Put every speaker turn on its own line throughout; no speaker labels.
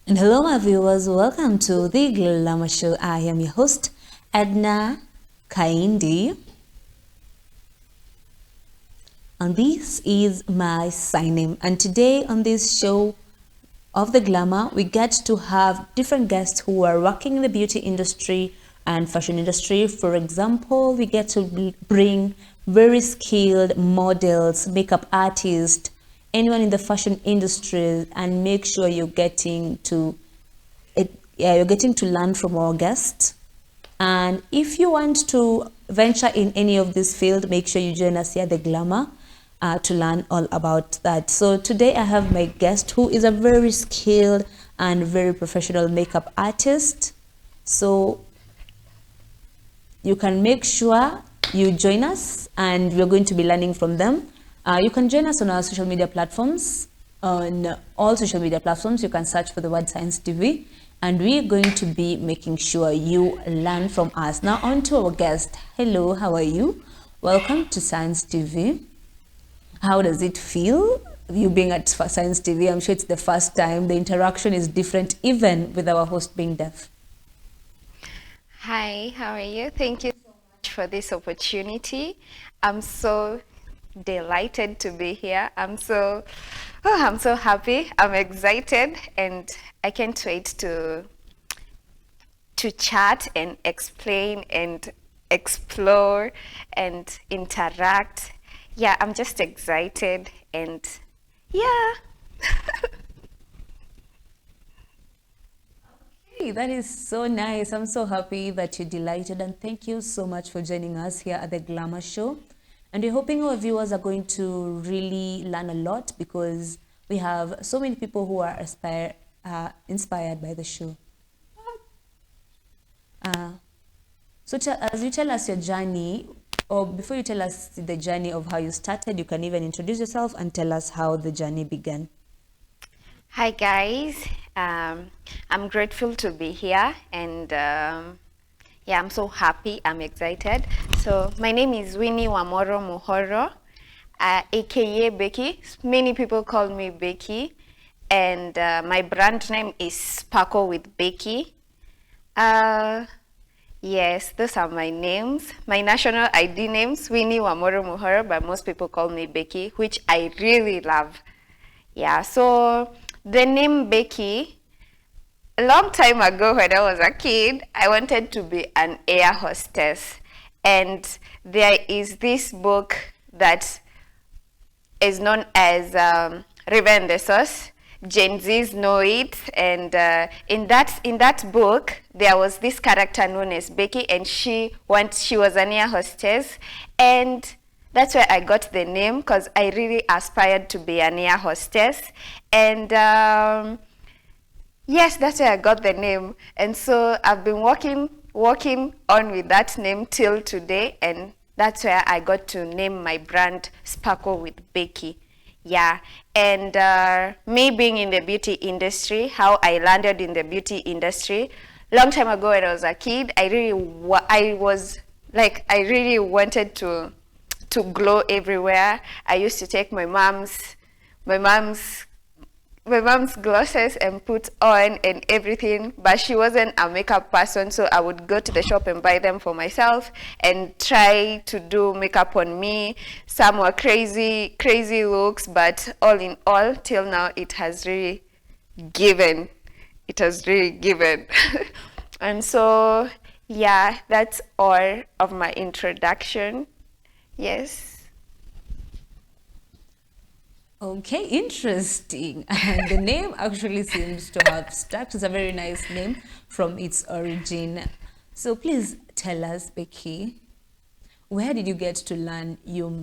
And hello, my viewers. Welcome to the Glamour Show. I am your host, Edna Kaindi. And this is my sign name. And today on this show of the Glamour, we get to have different guests who are working in the beauty industry and fashion industry. For example, we get to bring very skilled models, makeup artists, anyone in the fashion industry, and make sure you're getting to learn from our guests. And if you want to venture in any of this field, make sure you join us here at the Glamour to learn all about that. So today I have my guest who is a very skilled and very professional makeup artist. So you can make sure you join us and we're going to be learning from them. You can join us on our social media platforms. On all social media platforms, you can search for the word Science TV, and we're going to be making sure you learn from us. Now on to our guest. Hello, how are you? Welcome to Science TV. How does it feel, you being at Science TV? I'm sure it's the first time. The interaction is different, even with our host being deaf.
Hi, how are you? Thank you so much for this opportunity. I'm so delighted to be here. I'm so happy. I'm excited, and I can't wait to chat and explain and explore and interact. Yeah, I'm just excited, and yeah.
Hey, that is so nice. I'm so happy that you're delighted, and thank you so much for joining us here at the Glamour Show. And we're hoping our viewers are going to really learn a lot because we have so many people who are inspired by the show. So as you tell us your journey, or before you tell us the journey of how you started, you can even introduce yourself and tell us how the journey began.
Hi guys, I'm grateful to be here, and yeah, I'm so happy, I'm excited. So my name is Winnie Wamoro Muhoro, aka Becky. Many people call me Becky, and my brand name is Sparkle with Becky. Yes, those are my names. My national ID names, Winnie Wamoro Muhoro, but most people call me Becky, which I really love. Yeah, so the name Becky, a long time ago when I was a kid, I wanted to be an air hostess. And there is this book that is known as River and the Source. Gen Zs know it. And in that book, there was this character known as Becky, and she was an air hostess. And that's where I got the name, because I really aspired to be an air hostess. And yes, that's where I got the name. And so I've been working on with that name till today, and that's where I got to name my brand Sparkle with Becky. Yeah, and me being in the beauty industry, how I landed in the beauty industry, long time ago when I was a kid, I really wanted to glow everywhere. I used to take my mom's glosses and put on and everything, but she wasn't a makeup person, so I would go to the shop and buy them for myself and try to do makeup on me. Some were crazy looks, but all in all, till now, it has really given. And so, yeah, that's all of my introduction. Yes.
Okay, interesting. And the name actually seems to have stuck. It's a very nice name from its origin. So please tell us, Becky, where did you get to learn your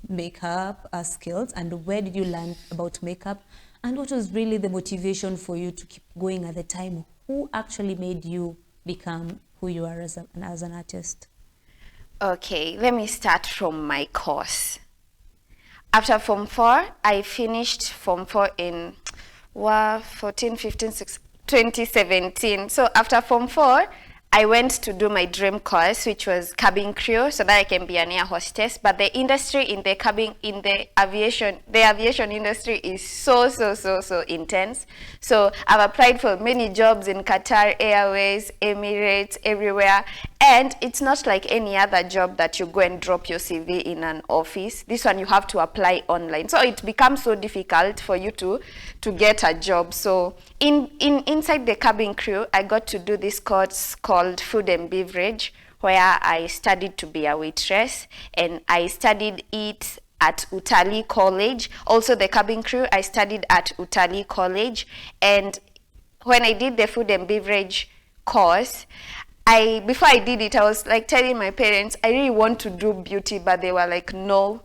makeup skills, and where did you learn about makeup, and what was really the motivation for you to keep going at the time? Who actually made you become who you are as an artist?
Okay, let me start from my course. After Form 4, I finished Form 4 in 2017. So after Form 4, I went to do my dream course, which was cabin crew, so that I can be an air hostess. But the industry in the aviation industry is so intense. So I've applied for many jobs in Qatar Airways, Emirates, everywhere. And it's not like any other job that you go and drop your CV in an office. This one you have to apply online. So it becomes so difficult for you to get a job. So inside the cabin crew, I got to do this course called food and beverage, where I studied to be a waitress, and I studied it at Utalii College. Also the cabin crew, I studied at Utalii College. And when I did the food and beverage course, before I did it, I was like telling my parents, I really want to do beauty, but they were like, no,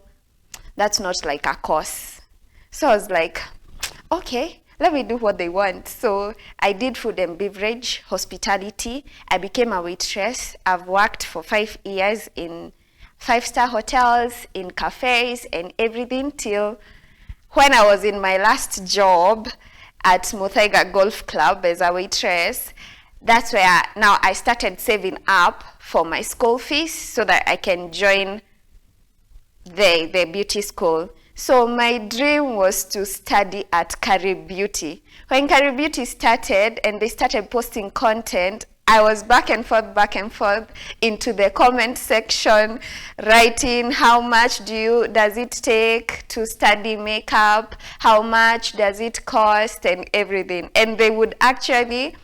that's not like a course. So I was like, okay, let me do what they want. So I did food and beverage, hospitality. I became a waitress. I've worked for 5 years in 5-star hotels, in cafes and everything, till when I was in my last job at Muthaiga Golf Club as a waitress. That's where now I started saving up for my school fees so that I can join the beauty school. So my dream was to study at Carib Beauty. When Carib Beauty started and they started posting content, I was back and forth into the comment section, writing how much does it take to study makeup, how much does it cost, and everything. And they would actually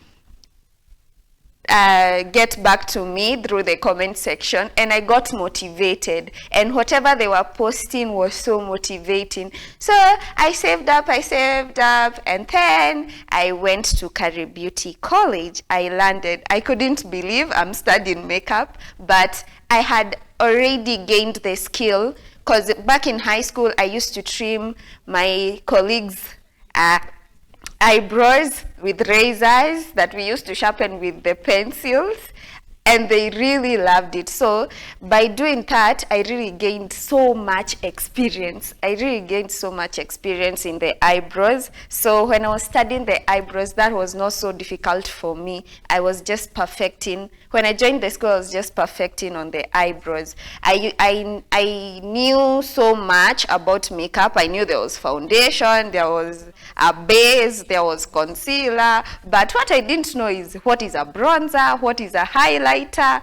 get back to me through the comment section, and I got motivated, and whatever they were posting was so motivating. So I saved up, and then I went to Carib Beauty College. I landed. I couldn't believe I'm studying makeup, but I had already gained the skill, because back in high school I used to trim my colleagues' eyebrows with razors that we used to sharpen with the pencils, and they really loved it. So by doing that, I really gained so much experience. I really gained so much experience in the eyebrows. So when I was studying the eyebrows, that was not so difficult for me. I was just perfecting. When I joined the school, I was just perfecting on the eyebrows. I knew so much about makeup. I knew there was foundation, there was a base, there was concealer, but what I didn't know is what is a bronzer, what is a highlighter,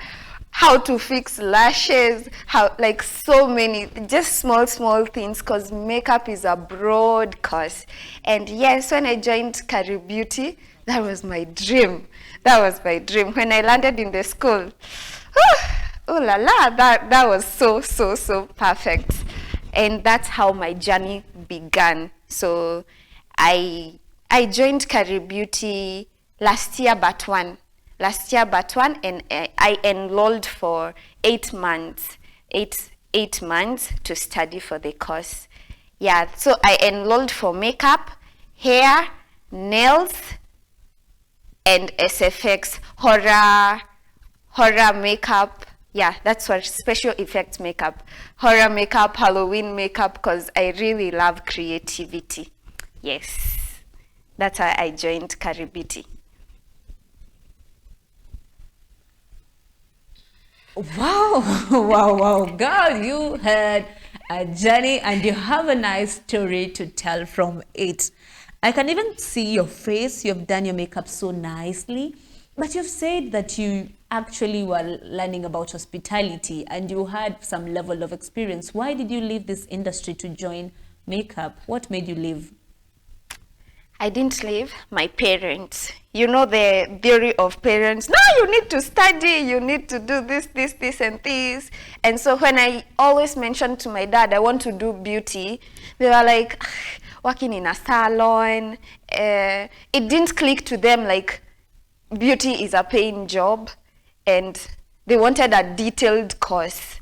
how to fix lashes, how, like, so many, just small things, because makeup is a broad course. And yes, when I joined Carib Beauty, that was my dream. That was my dream. When I landed in the school, oh la la, that was so perfect. And that's how my journey began. So I joined Carib Beauty last year but one, and I enrolled for 8 months, eight months to study for the course. Yeah, so I enrolled for makeup, hair, nails, and SFX, horror makeup. Yeah, that's what, special effects makeup, horror makeup, Halloween makeup, because I really love creativity. Yes, that's how I joined Carib Beauty.
Wow, wow, girl, you had a journey and you have a nice story to tell from it. I can even see your face. You've done your makeup so nicely, but you've said that you actually were learning about hospitality and you had some level of experience. Why did you leave this industry to join makeup? What made you leave?
I didn't leave. My parents. You know the theory of parents. No, you need to study. You need to do this, and this. And so when I always mentioned to my dad, I want to do beauty, they were like, working in a salon. It didn't click to them like beauty is a paying job, and they wanted a detailed course.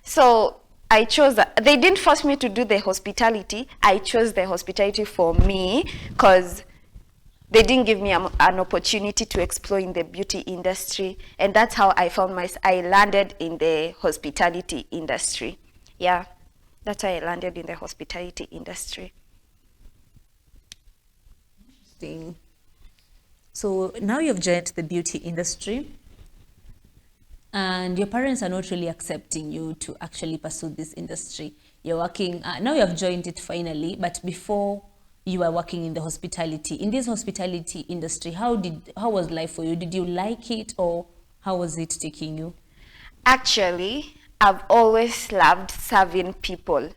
So I chose that. They didn't force me to do the hospitality. I chose the hospitality for me because they didn't give me an opportunity to explore in the beauty industry. And that's how I found I landed in the hospitality industry. Yeah, that's how I landed in the hospitality industry.
Interesting. So now you've joined the beauty industry. and your parents are not really accepting you to actually pursue this industry. You're working, now you have joined it finally, but before you were working in the hospitality. In this hospitality industry, how was life for you? Did you like it, or how was it taking you?
Actually, I've always loved serving people.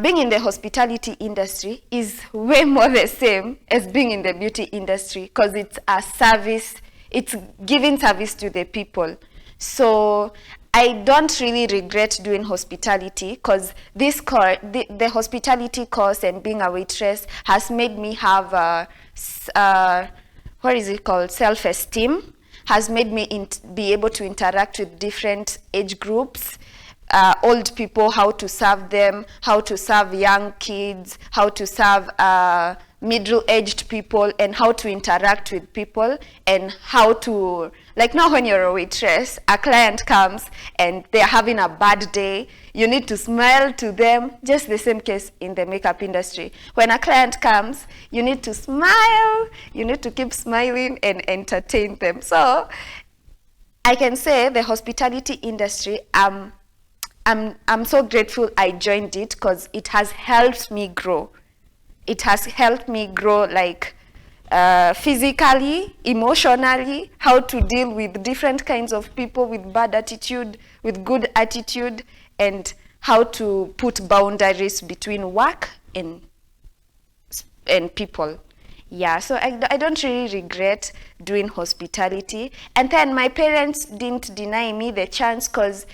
Being in the hospitality industry is way more the same as being in the beauty industry, because it's a service, it's giving service to the people. So I don't really regret doing hospitality, because this the hospitality course and being a waitress has made me have what is it called, self-esteem, has made me be able to interact with different age groups, old people, how to serve them, how to serve young kids, how to serve middle-aged people, and how to interact with people, and how to, like now when you're a waitress, a client comes and they're having a bad day, you need to smile to them. Just the same case in the makeup industry. When a client comes, you need to smile, you need to keep smiling and entertain them. So I can say the hospitality industry, I'm so grateful I joined it, because it has helped me grow. It has helped me grow, like physically, emotionally, how to deal with different kinds of people with bad attitude, with good attitude, and how to put boundaries between work and people. Yeah, so I don't really regret doing hospitality. And then my parents didn't deny me the chance, because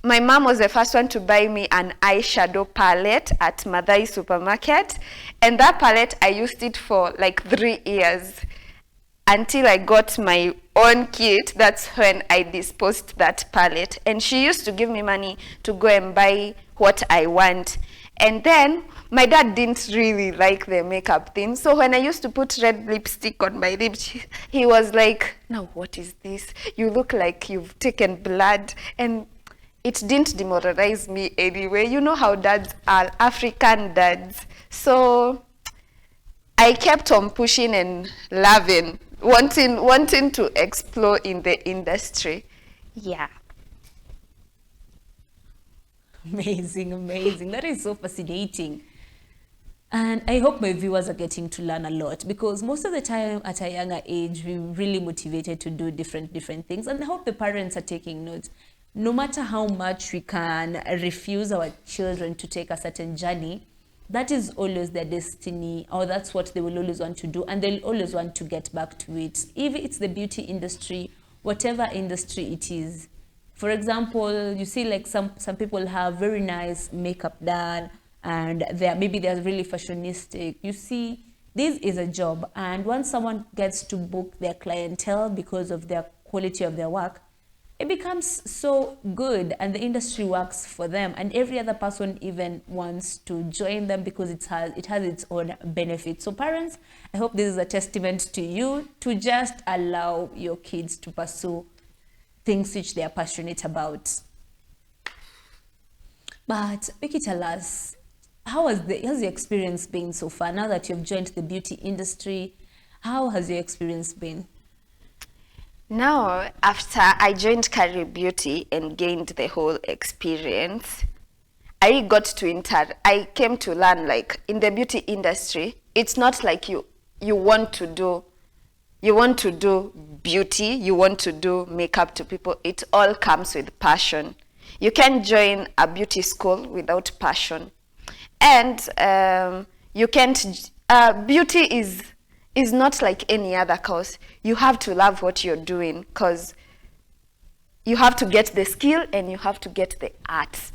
my mom was the first one to buy me an eyeshadow palette at Madai supermarket. And that palette, I used it for like 3 years until I got my own kit. That's when I disposed that palette. And she used to give me money to go and buy what I want. And then my dad didn't really like the makeup thing. So when I used to put red lipstick on my lips, he was like, "Now what is this? You look like you've taken blood." And it didn't demoralize me anyway. You know how dads are, African dads. So I kept on pushing and loving, wanting to explore in the industry. Yeah.
Amazing, amazing. That is so fascinating. And I hope my viewers are getting to learn a lot, because most of the time at a younger age, we're really motivated to do different things. And I hope the parents are taking notes. No matter how much we can refuse our children to take a certain journey, that is always their destiny, or that's what they will always want to do, and they'll always want to get back to it. If it's the beauty industry, whatever industry it is. For example, you see like some people have very nice makeup done, and maybe they're really fashionistic. You see, this is a job, and once someone gets to book their clientele because of their quality of their work, it becomes so good, and the industry works for them, and every other person even wants to join them because it has its own benefits. So parents, I hope this is a testament to you to just allow your kids to pursue things which they are passionate about. But Becky, tell us, how's your experience been so far? Now that you've joined the beauty industry, how has your experience been?
Now, after I joined Career Beauty and gained the whole experience, I came to learn, like in the beauty industry, it's not like you want to do beauty, you want to do makeup to people. It all comes with passion. You can join a beauty school without passion. And you can't, beauty is not like any other course. You have to love what you're doing, because you have to get the skill and you have to get the art.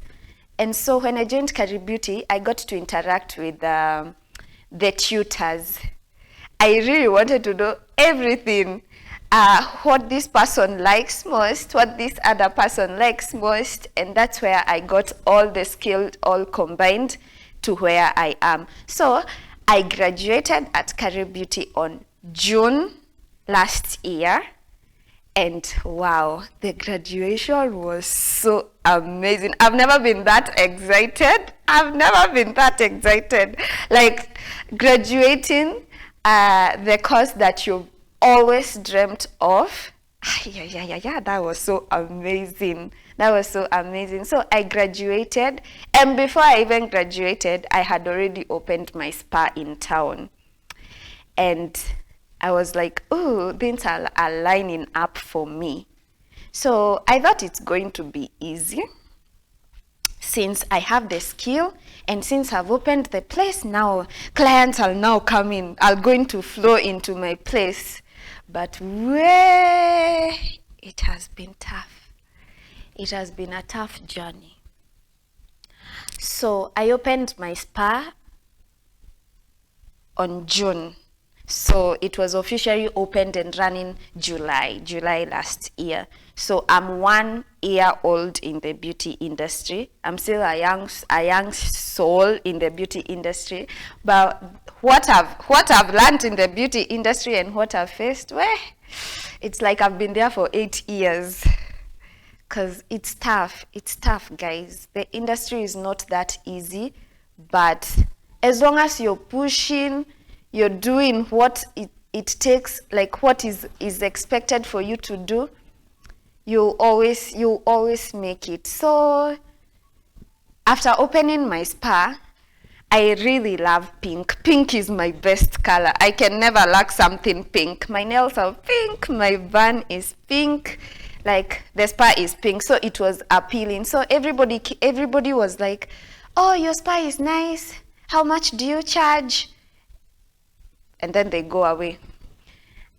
And so when I joined Career Beauty, I got to interact with the tutors. I really wanted to know everything, what this person likes most, what this other person likes most, and that's where I got all the skills all combined to where I am. So I graduated at Career Beauty on June last year, and wow, the graduation was so amazing. I've never been that excited. Like graduating the course that you've always dreamt of Yeah, that was so amazing. That was so amazing. So I graduated, and before I even graduated, I had already opened my spa in town. And I was like, oh, things are lining up for me. So I thought it's going to be easy since I have the skill, and since I've opened the place, now clients are now coming, are going to flow into my place. But where it has been tough. It has been a tough journey. So I opened my spa on June. So it was officially opened and running July last year. So I'm 1 year old in the beauty industry. I'm still a young soul in the beauty industry. But what I've learned in the beauty industry and what I've faced, well, it's like I've been there for 8 years. Because it's tough, guys. The industry is not that easy, but as long as you're pushing, you're doing what it takes, like what is expected for you to do, you always make it. So after opening my spa, I really love pink. Pink is my best color. I can never lack something pink. My nails are pink, my van is pink, like the spa is pink, so it was appealing. So everybody was like, oh, your spa is nice, how much do you charge? And then they go away.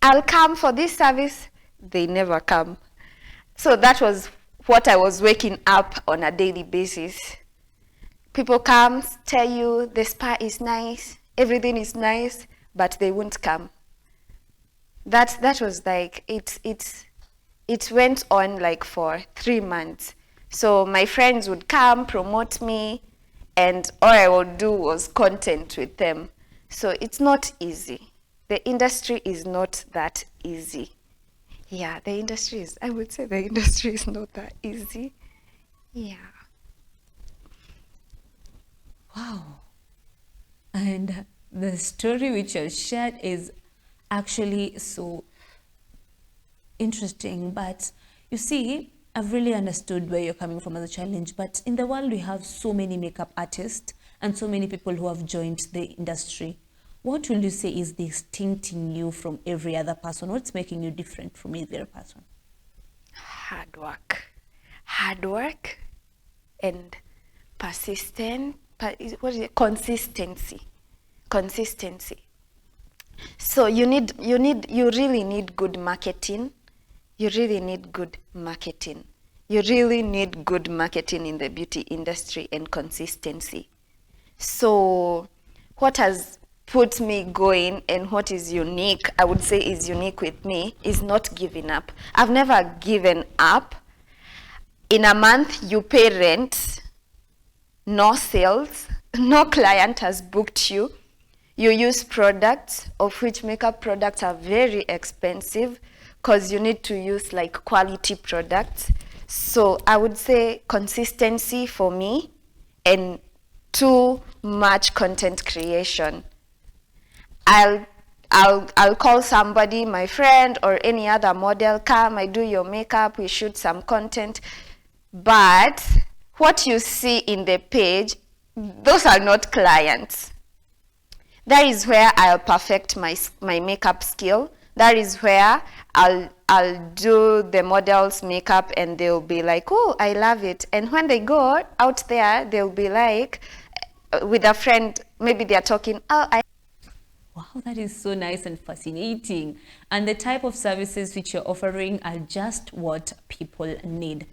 I'll come for this service. They never come. So that was what I was waking up on a daily basis. People come, tell you the spa is nice, everything is nice, but they won't come. That was like, it went on like for 3 months. So my friends would come, promote me, and all I would do was content with them. So it's not easy. The industry is not that easy. Yeah, I would say the industry is not that easy. Yeah.
Wow. And the story which you shared is actually so interesting. But you see, I've really understood where you're coming from as a challenge. But in the world, we have so many makeup artists and so many people who have joined the industry. What will you say is distincting you from every other person? What's making you different from every other person?
Hard work and persistent. What is it? Consistency. So you really need good marketing. You really need good marketing in the beauty industry, and consistency. So what has put me going and what is unique, I would say is unique with me, is not giving up. I've never given up. In a month, you pay rent, no sales, no client has booked you. You use products, of which makeup products are very expensive because you need to use like quality products. So I would say consistency for me, and too much content creation. I'll call somebody, my friend or any other model, come, I do your makeup, we shoot some content. But what you see in the page, those are not clients. That is where I'll perfect my makeup skill. That is where I'll do the model's makeup and they'll be like, oh, I love it. And when they go out there, they'll be like, with a friend, maybe they're talking, oh,
Wow, that is so nice and fascinating. And the type of services which you're offering are just what people need.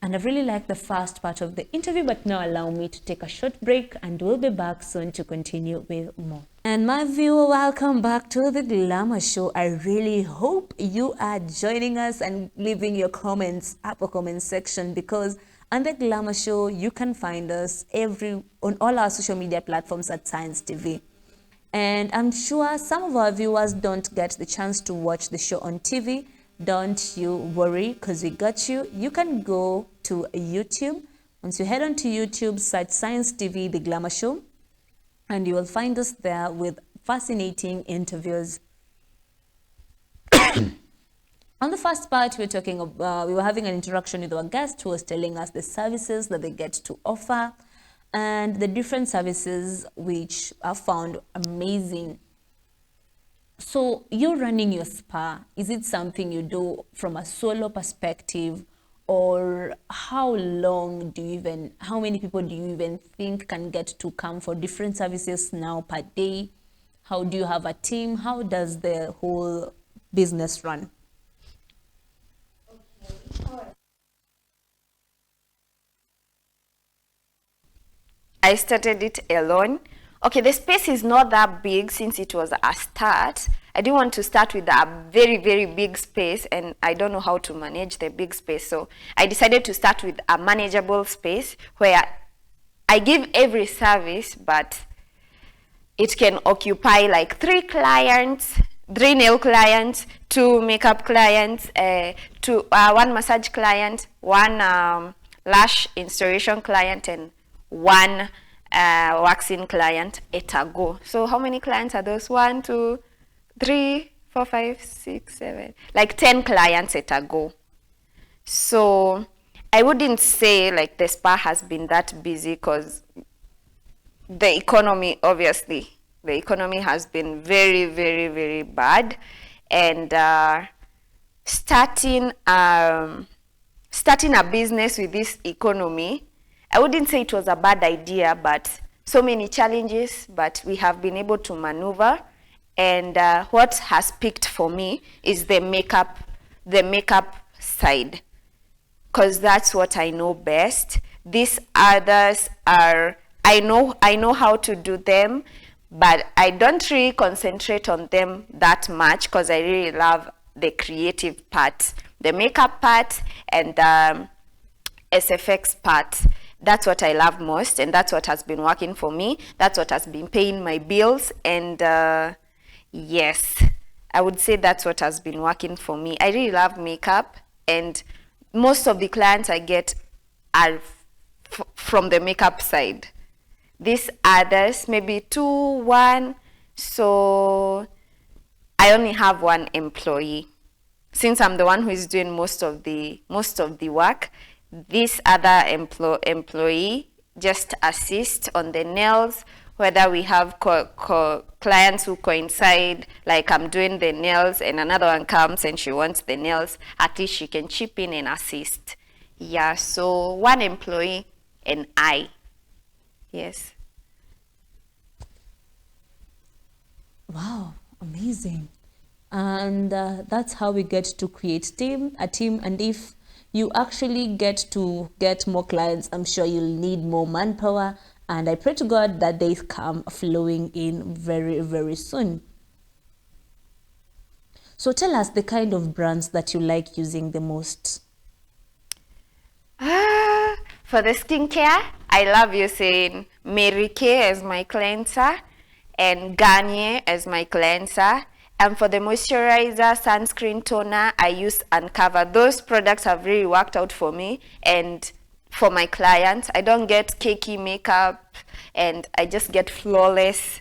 And I've really liked the first part of the interview, but now allow me to take a short break and we'll be back soon to continue with more. And my viewer, welcome back to the Glamour Show. I really hope you are joining us and leaving your comments up a comment section, because on the Glamour Show, you can find us on all our social media platforms at Science TV. And I'm sure some of our viewers don't get the chance to watch the show on TV. Don't you worry, because we got you. You can go to YouTube. Once you head on to YouTube, search Science TV, The Glamour Show, and you will find us there with fascinating interviews. On the first part, we were having an interaction with our guest who was telling us the services that they get to offer and the different services which are found amazing. So you're running your spa. Is it something you do from a solo perspective, or how many people do you even think can get to come for different services now per day? How do you have a team? How does the whole business run?
I started it alone. Okay, the space is not that big since it was a start. I didn't want to start with a very, very big space, and I don't know how to manage the big space. So I decided to start with a manageable space where I give every service, but it can occupy like 3 clients, 3 nail clients, 2 makeup clients, 1 massage client, 1 lash installation client, and 1 waxing client at a go. So how many clients are those? 1, 2, 3, 4, 5, 6, 7, like 10 clients at a go. So I wouldn't say like the spa has been that busy because the economy, obviously, the economy has been very, very, very bad. And starting a business with this economy, I wouldn't say it was a bad idea, but so many challenges, but we have been able to maneuver. And what has picked for me is the makeup side, because that's what I know best. These others are, I know how to do them, but I don't really concentrate on them that much because I really love the creative part, the makeup part, and SFX part. That's what I love most, and that's what has been working for me. That's what has been paying my bills, and yes, I would say that's what has been working for me. I really love makeup, and most of the clients I get are from the makeup side. These others, maybe 2, 1, so I only have 1 employee. Since I'm the one who is doing most of the work, this other employee just assist on the nails, whether we have clients who coincide, like I'm doing the nails and another one comes and she wants the nails, at least she can chip in and assist. Yeah, so 1 employee and I. Yes.
Wow, amazing. And that's how we get to create a team. And if you actually get to get more clients, I'm sure you'll need more manpower. And I pray to God that they come flowing in very, very soon. So tell us the kind of brands that you like using the most.
For the skincare, I love using Mary Kay as my cleanser and Garnier as my cleanser. And for the moisturizer, sunscreen, toner, I use Uncover. Those products have really worked out for me and for my clients. I don't get cakey makeup, and I just get flawless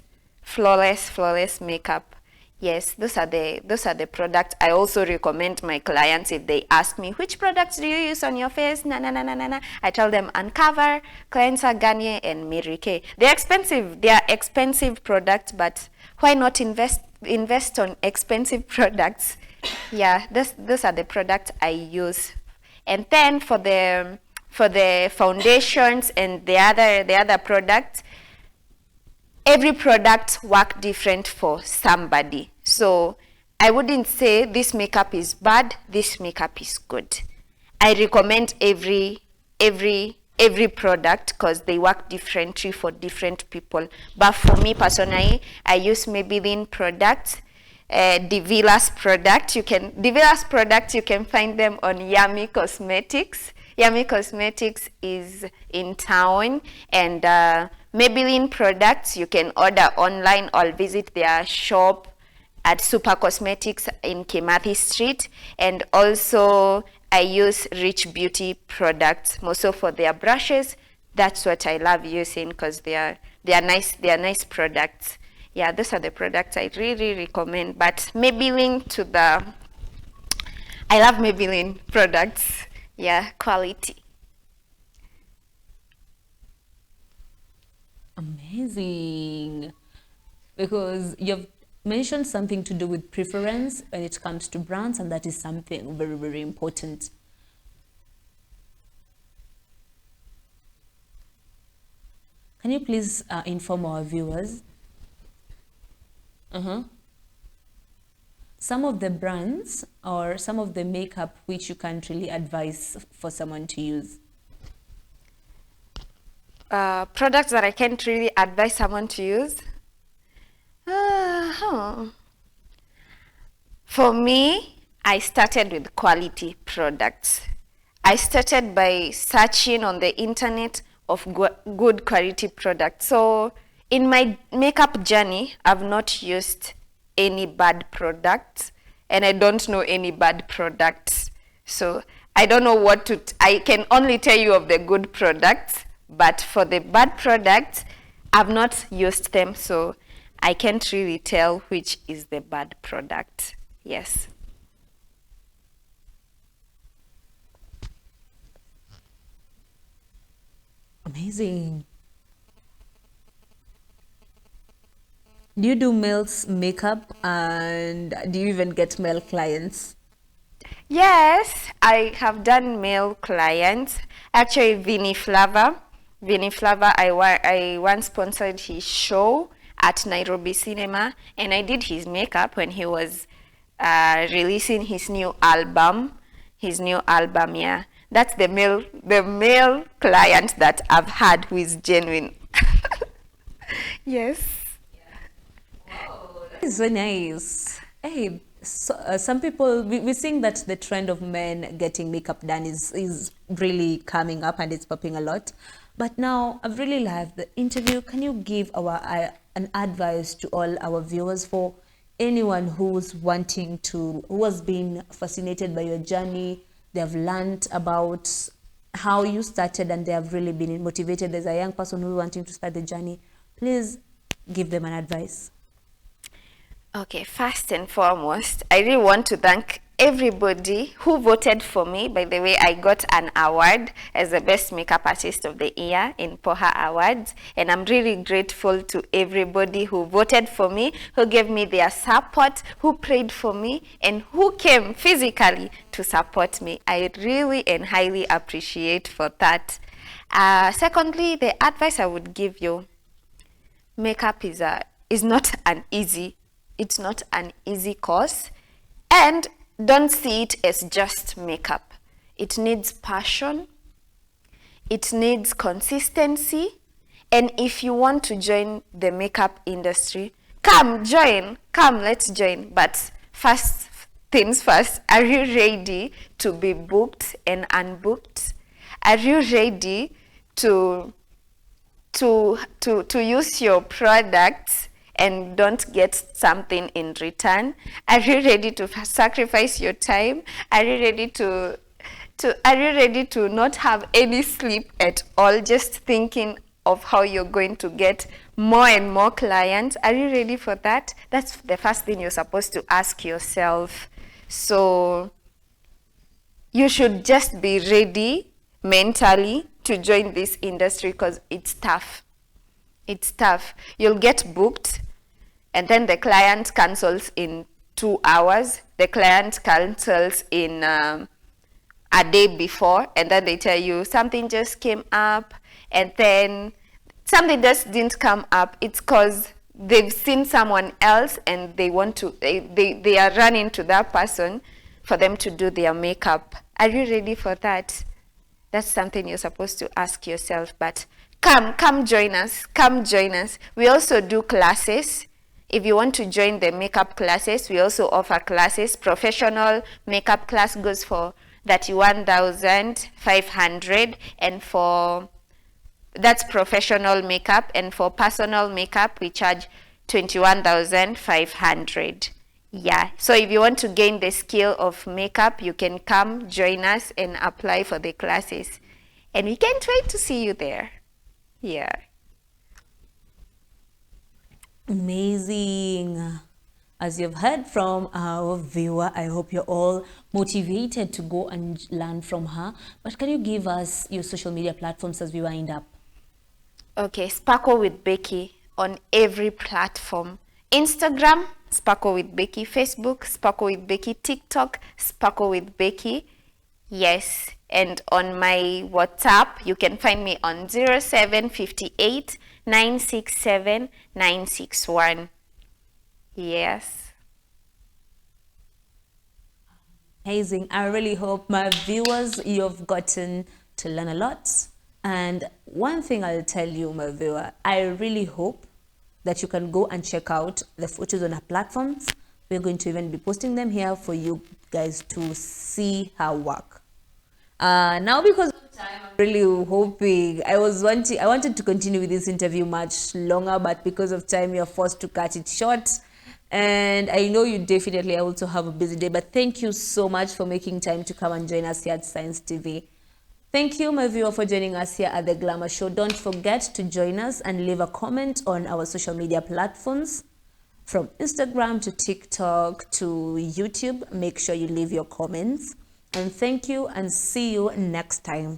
makeup. Yes, those are the products I also recommend my clients. If they ask me, which products do you use on your face? I tell them Uncover, Cleanser, Garnier, and Mary Kay. They're expensive. They are expensive products, but why not invest on expensive products? Yeah, those are the products I use. And then for the foundations and the other products, every product work different for somebody. So I wouldn't say this makeup is bad, this makeup is good. I recommend every product because they work differently for different people. But for me personally, I use Maybelline products, Divila's product. Divila's products, you can find them on Yummy Cosmetics. Yummy Cosmetics is in town, and Maybelline products you can order online or visit their shop at Super Cosmetics in Kimathi Street. And also I use Rich Beauty products mostly for their brushes. That's what I love using because they are nice products. Yeah, those are the products I really recommend. But Maybelline to the I love Maybelline products. Yeah, quality.
Amazing. Because you've mentioned something to do with preference when it comes to brands, and that is something very, very important. Can you please inform our viewers some of the brands or some of the makeup which you can really advise for someone to use?
Products that I can't really advise someone to use. Huh. For me, I started with quality products. I started by searching on the internet of good quality products. So in my makeup journey, I've not used any bad products, and I don't know any bad products. So I don't know what to, I can only tell you of the good products, but for the bad products, I've not used them, so I can't really tell which is the bad product. Yes.
Amazing. Do you do males makeup, and do you even get male clients?
Yes, I have done male clients. Actually, Vinny Flava, I once sponsored his show at Nairobi Cinema, and I did his makeup when he was releasing his new album. His new album, yeah. That's the male client that I've had who is genuine. Yes.
It's so nice. Hey, so, some people, we're seeing that the trend of men getting makeup done is really coming up and it's popping a lot. But now I've really loved the interview. Can you give an advice to all our viewers for anyone who's wanting to, who has been fascinated by your journey, they have learned about how you started and they have really been motivated as a young person who's wanting to start the journey. Please give them an advice.
Okay, first and foremost, I really want to thank everybody who voted for me. By the way, I got an award as the best makeup artist of the year in POHA Awards, and I'm really grateful to everybody who voted for me, who gave me their support, who prayed for me, and who came physically to support me. I really and highly appreciate for that. Secondly, the advice I would give you, makeup is not an easy, it's not an easy course, and don't see it as just makeup. It needs passion, it needs consistency, and if you want to join the makeup industry, come let's join. But first things first, are you ready to be booked and unbooked? Are you ready to use your products and don't get something in return? Are you ready to sacrifice your time? Are you ready to not have any sleep at all, just thinking of how you're going to get more and more clients? Are you ready for that? That's the first thing you're supposed to ask yourself. So you should just be ready mentally to join this industry, because it's tough. It's tough. You'll get booked, and then the client cancels in 2 hours. The client cancels in a day before, and then they tell you something just came up, and then something just didn't come up. It's because they've seen someone else and they want to, they are running to that person for them to do their makeup. Are you ready for that? That's something you're supposed to ask yourself. But come join us. Come join us. We also do classes. If you want to join the makeup classes, we also offer classes. Professional makeup class goes for 31,500, and that's professional makeup, and for personal makeup we charge 21,500. Yeah, so if you want to gain the skill of makeup, you can come join us and apply for the classes, and we can't wait to see you there. Yeah.
Amazing. As you've heard from our viewer, I hope you're all motivated to go and learn from her. But can you give us your social media platforms as we wind up?
Okay, Sparkle with Becky on every platform. Instagram, Sparkle with Becky. Facebook, Sparkle with Becky. TikTok, Sparkle with Becky. Yes, and on my WhatsApp, you can find me on 0758 967 961. Yes.
Amazing. I really hope my viewers, you've gotten to learn a lot. And one thing I'll tell you, my viewer, I really hope that you can go and check out the photos on our platforms. We're going to even be posting them here for you guys to see her work. Now, because of time, I'm really hoping I wanted to continue with this interview much longer, but because of time, you're forced to cut it short. And I know you definitely also have a busy day, but thank you so much for making time to come and join us here at Science TV. Thank you, my viewer, for joining us here at The Glamour Show. Don't forget to join us and leave a comment on our social media platforms, from Instagram to TikTok to YouTube. Make sure you leave your comments. And thank you, and see you next time.